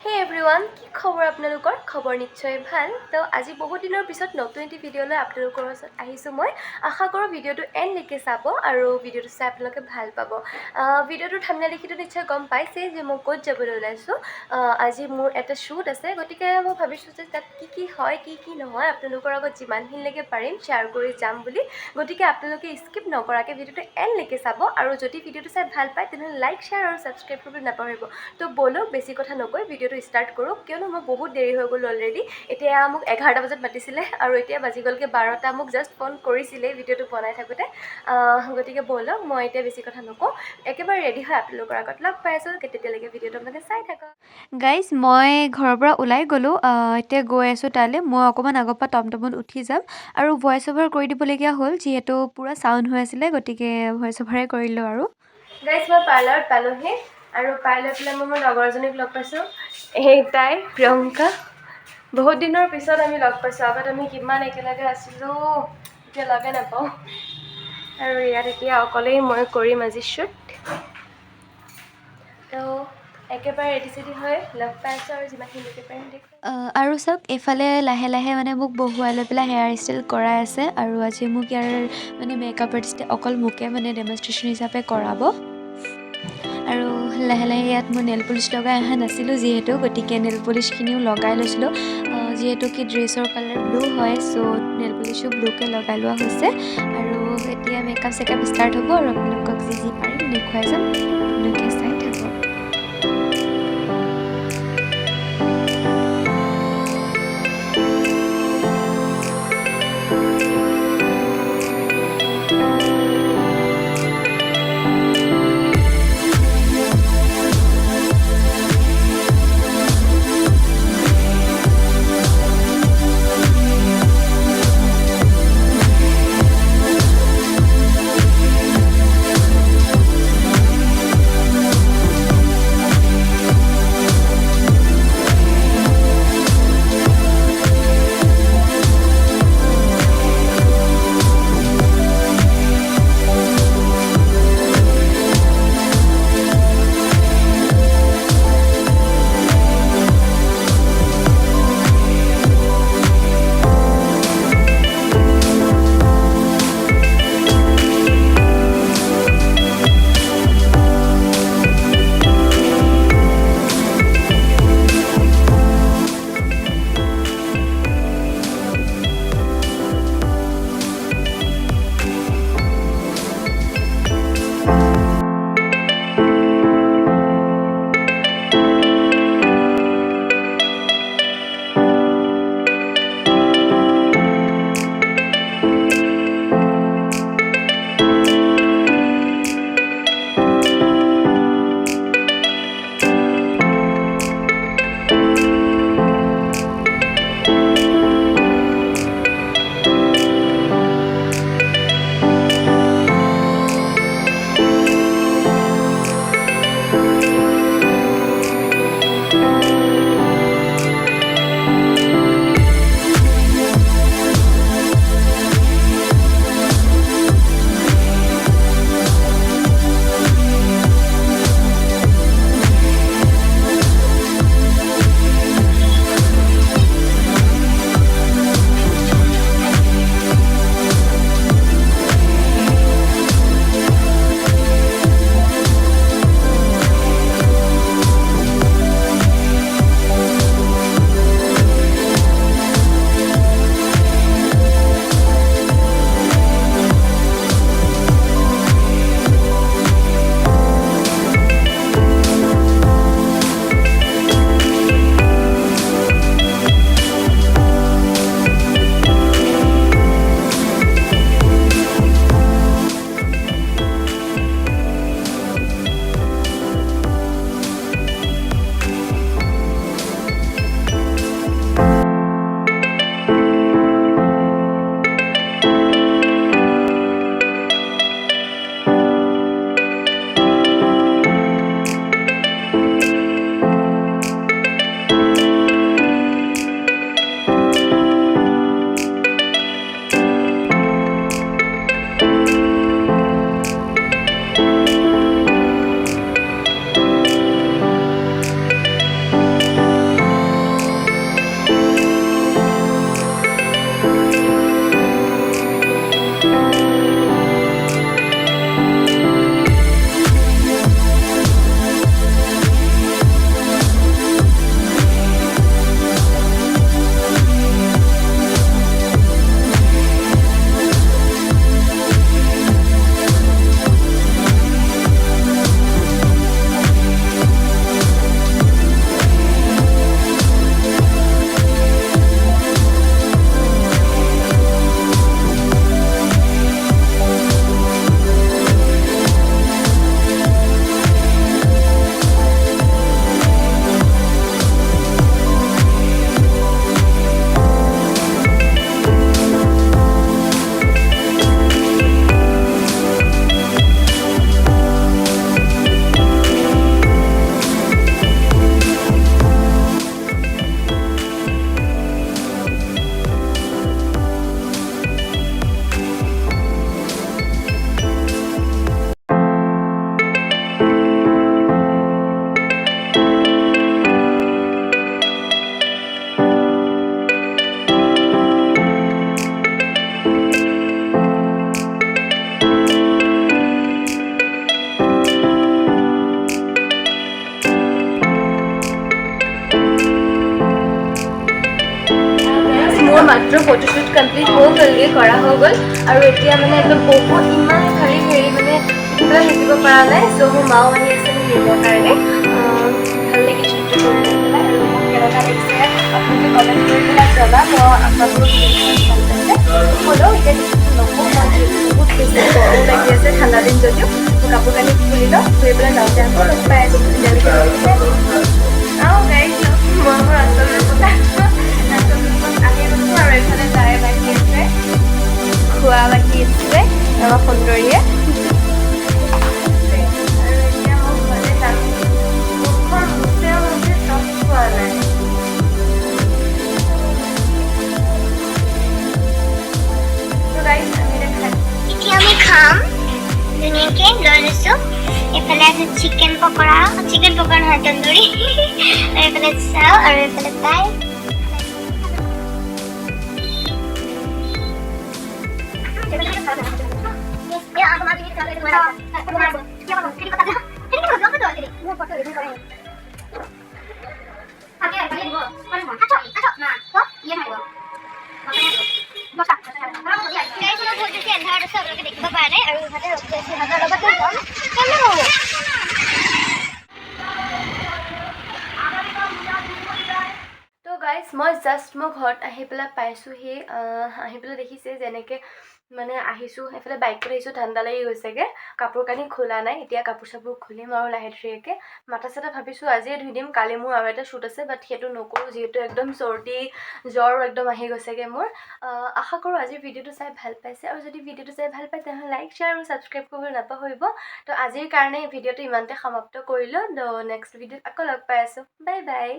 Hey everyone, কি খবৰ আপোনালোকৰ? খবৰ নিশ্চয় ভাল। তো আজি বহুত দিনৰ পিছত নতুন এটি ভিডিঅ' লৈ আপোনালোকৰ ওচৰত আহিছোঁ মই। আশা কৰোঁ ভিডিঅ'টো এণ্ডলৈকে চাব আৰু ভিডিঅ'টো চাই আপোনালোকে ভাল পাব। ভিডিঅ'টোৰ থাম্বনেইল দেখিটো নিশ্চয় গম পাইছেই যে মই ক'ত যাবলৈ ওলাইছোঁ। আজি মোৰ এটা শ্বুট আছে, গতিকে মই ভাবিছোঁ যে তাত কি হয় কি নহয় আপোনালোকৰ আগত যিমানখিনিলৈকে পাৰিম শ্বেয়াৰ কৰি যাম বুলি। গতিকে আপোনালোকে স্কিপ নকৰাকৈ ভিডিঅ'টো এণ্ডলৈকে চাব আৰু যদি ভিডিঅ'টো চাই ভাল পায় তেনেহ'লে লাইক শ্বেয়াৰ আৰু ছাবস্ক্ৰাইব কৰিবলৈ নাপাহৰিব। তো ব'লক বেছি কথা নকৈ ভিডিঅ'টো ষ্টাৰ্ট কৰোঁ, কিয়নো মই বহুত দেৰি হৈ গ'ল অলৰেডি। এতিয়া মোক 11টা বজাত মাতিছিলে আৰু এতিয়া বাজি গ'লগৈ 12টা। মোক জাষ্ট ফোন কৰিছিলেই ভিডিঅ'টো বনাই থাকোঁতে। গতিকে ব'লক মই এতিয়া বেছি কথা নকওঁ, একেবাৰে ৰেডি হৈ আপোনালোকৰ আগত লগ পাই আছোঁ। তেতিয়ালৈকে ভিডিঅ'টো আপোনালোকে চাই থাকক। গাইজ, মই ঘৰৰ পৰা ওলাই গ'লোঁ, এতিয়া গৈ আছোঁ তালৈ। মই অকণমান আগৰ পৰা টমটমত উঠি যাম আৰু ভইচ অভাৰ কৰি দিবলগীয়া হ'ল, যিহেতু পূৰা চাউণ্ড হৈ আছিলে, গতিকে ভইচ অভাৰে কৰিলোঁ আৰু। গাইজ, মই পাৰ্লাৰত পালোহি আৰু পাই লৈ পেলাই মই মোৰ লগৰজনীক লগ পাইছোঁ। এই তাই প্ৰিয়ংকা। বহুত দিনৰ পিছত আমি লগ পাইছোঁ। আগত আমি কিমান একেলগে আছিলোঁ, এতিয়া লগে নাপাওঁ। আৰু ইয়াত এতিয়া অকলেই মই কৰিম আজি শ্বুট। তো একেবাৰে ৰেডি চেডি হৈ লগ পাই আছোঁ আৰু যিমানখিনিলৈকে পাৰিম আৰু চাওক, এইফালে লাহে লাহে মানে মোক বহুৱাই লৈ পেলাই হেয়াৰ ষ্টাইল কৰাই আছে। আৰু আজি মোক ইয়াৰ মানে মেকআপ আৰ্টিষ্টে অকল মোকে মানে ডেমনষ্ট্ৰেশ্যন হিচাপে কৰাব। আৰু লাহে লাহে ইয়াত মই নেল পলিচ লগাই অহা নাছিলোঁ যিহেতু, গতিকে নেল পলিচখিনিও লগাই লৈছিলোঁ। যিহেতু কি ড্ৰেছৰ কালাৰ ব্লু হয়, চ' নেল পলিচো ব্লুকৈ লগাই লোৱা হৈছে। আৰু এতিয়া মেকআপ চেকআপ ষ্টাৰ্ট হ'ব আৰু আপোনালোকক যি পাৰিম দেখুৱাই যাম, আপোনালোকে চাই থাকক। মাত্ৰ ফটোশ্বুট কমপ্লিট হৈ গ'লগৈ, কৰা হৈ গ'ল। আৰু এতিয়া মানে একদম বহুত ইমান খালী হেৰি মানে কিবা শিকিব পৰা নাই। চ' মোৰ মাও আহি আছে মোক নিবৰ কাৰণে। ভাল লাগিছে শ্বুটটো কৰি পেলাই। আৰু মোক কেনেকুৱা লাগিছে আপোনালোকে কমেণ্ট কৰি পেলাই জনাব। আশা কৰোঁ ভিডিঅ'টো ভাল পাইছে। হ'লেও এতিয়া ডিচিশ্যন নকওঁ, মই যিহেতু বহুত বেছি গৰম লাগি আছে, ঠাণ্ডা দিন যদিও। মই কাপোৰ কানি খুলি লওঁ, ঘূৰি পেলাই যাওঁতে আকৌ লগ পাই আছোঁ। তেতিয়ালৈকে গাড়ীত মই মোৰ আচল ৰূপত আহি গৈছোঁ। আৰু এইফালে তাই বাকী আছে, খোৱা বাকী আছে আমাৰ সুন্দৰীয়ে। আৰু এতিয়া মই ঘৰলৈ যাম। মুখখন মুচে চব খোৱা নাই। এতিয়া আমি খাম ধুনীয়াকৈ লৈ লৈছোঁ। এইফালে আছে চিকেন পকৰা নহয় তন্দুৰী। এইফালে চাওঁ আৰু এইফালে তাই। দেখিব পৰা নাই আৰু ইহঁতে ৰখি আছে, সিহঁতৰ লগতে যাম। তো গাইজ মই ঘৰত আহি পেলাই পাইছোঁহি। আহি পেলাই দেখিছে যেনেকৈ মানে আহিছোঁ, এইফালে বাইকত আহিছোঁ, ঠাণ্ডা লাগি গৈছেগৈ। কাপোৰ কানি খোলা নাই, এতিয়া কাপোৰ চাপোৰ খুলিম আৰু লাহে ধীৰেকৈ। মাথা চাথা ভাবিছোঁ আজিয়ে ধুই দিম, কালি মোৰ আৰু এটা শ্বুট আছে, বাট সেইটো নকৰোঁ যিহেতু একদম চৰ্দি জ্বৰ একদম আহি গৈছেগৈ মোৰ। আশা কৰোঁ আজিৰ ভিডিঅ'টো চাই ভাল পাইছে, আৰু যদি ভিডিঅ'টো চাই ভাল পায় তেনেহ'লে লাইক শ্বেয়াৰ আৰু ছাবস্ক্ৰাইব কৰিবলৈ নাপাহৰিব। তো আজিৰ কাৰণে ভিডিঅ'টো ইমানতে সমাপ্ত কৰিলোঁ। নেক্সট ভিডিঅ'ত আকৌ লগ পাই আছোঁ। Bye bye.